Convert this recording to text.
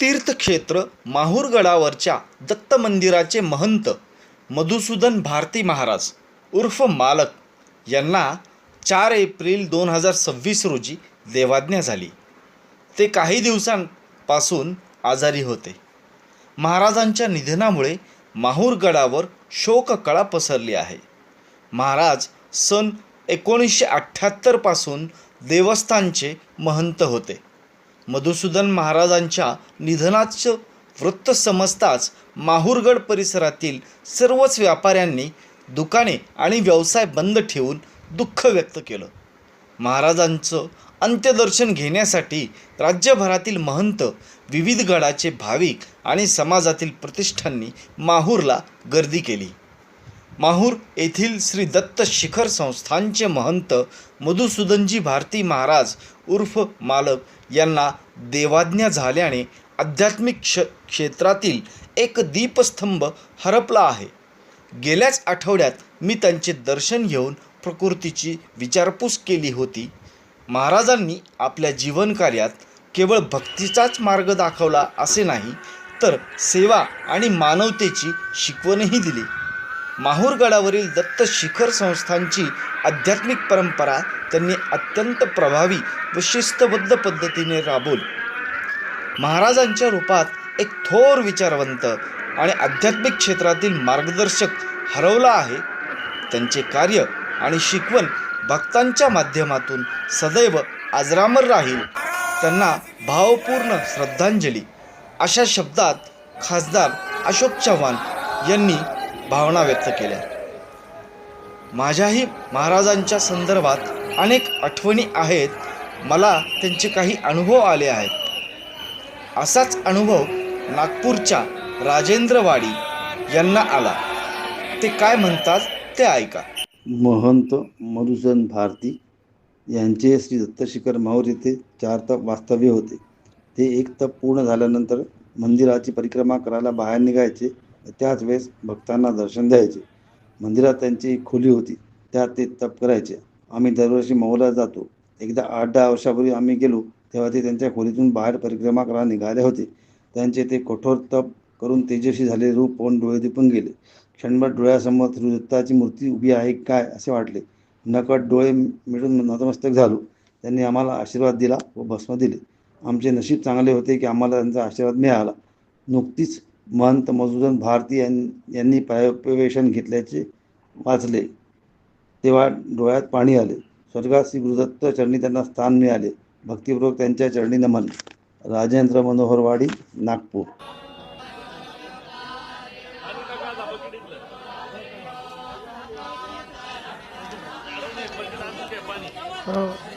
तीर्थक्षेत्र माहूरगडावरच्या दत्त मंदिराचे महंत मधुसूदन भारती महाराज उर्फ मालक यांना 4 एप्रिल 2026 रोजी देवाज्ञा झाली। ते काही दिवसांपासून आजारी होते। महाराजांच्या निधनामुळे माहूरगडावर शोककळा पसरली आहे। महाराज सन 1978 पासून देवस्थानचे महंत होते। मधुसूदन महाराजांच्या निधनाचं वृत्त समजताच माहूरगड परिसरातील सर्वच व्यापाऱ्यांनी दुकाने आणि व्यवसाय बंद ठेवून दुःख व्यक्त केलं। महाराजांचं अंत्यदर्शन घेण्यासाठी राज्यभरातील महंत, विविध गडाचे भाविक आणि समाजातील प्रतिष्ठाननी माहूरला गर्दी केली। माहूर येथील श्री दत्त शिखर संस्थानचे महंत मधुसूदनजी भारती महाराज उर्फ मालक यांना देवाज्ञा झाल्याने आध्यात्मिक क्षेत्रातील एक दीपस्तंभ हरपला आहे। गेल्याच आठवड्यात मी त्यांचे दर्शन घेऊन प्रकृतीची विचारपूस केली होती। महाराजांनी आपल्या जीवनकार्यात केवळ भक्तीचाच मार्ग दाखवला असे नाही, तर सेवा आणि मानवतेची शिकवणही दिली। माहूरगडावरील दत्त शिखर संस्थानची आध्यात्मिक परंपरा त्यांनी अत्यंत प्रभावी व शिस्तबद्ध पद्धतीने राबवली। महाराजांच्या रूपात एक थोर विचारवंत आणि आध्यात्मिक क्षेत्रातील मार्गदर्शक हरवला आहे। त्यांचे कार्य आणि शिकवण भक्तांच्या माध्यमातून सदैव अजरामर राहील। त्यांना भावपूर्ण श्रद्धांजली अशा शब्दात खासदार अशोक चव्हाण यांनी भावना व्यक्त केल्या। माझ्याही महाराजांच्या संदर्भात अनेक आठवणी आहेत। मला त्यांचे काही अनुभव आले आहेत। असाच अनुभव नागपूरच्या राजेंद्रवाडी यांना आला। ते काय म्हणतात ते ऐका। महंत मधुसूदन भारती यांचे श्री दत्तशिखर माहूर येथे 4 तप वास्तव्य होते। ते 1 तप पूर्ण झाल्यानंतर मंदिराची परिक्रमा करायला बाहेर निघायचे। त्याच वेळेस भक्तांना दर्शन द्यायचे। मंदिरात त्यांची एक खोली होती, त्यात ते तप करायचे। आम्ही दरवर्षी माहूरला जातो। एकदा 8-10 वर्षापूर्वी आम्ही गेलो तेव्हा ते त्यांच्या खोलीतून बाहेर परिक्रमा करायला निघाले होते। त्यांचे ते कठोर तप करून तेजस्वी झालेले रूप पाहून डोळे दिपून गेले। क्षणभर डोळ्यासमोर श्री दत्ताची मूर्ती उभी आहे काय असे वाटले। नकळत डोळे मिळून नतमस्तक झालो। त्यांनी आम्हाला आशीर्वाद दिला व भस्म दिले। आमचे नशीब चांगले होते की आम्हाला त्यांचा आशीर्वाद मिळाला। नुकतीच महंत मधुसूदन भारती यांनी पायप्रवेशन घेतल्याचे वाचले तेव्हा डोळ्यात पाणी आले। स्वर्गात श्री गुरुदत्त चरणी त्यांना स्थान मिळाले। भक्तिपूर्वक त्यांच्या चरणी नमन। राजेंद्र मनोहरवाडी, नागपूर। हो।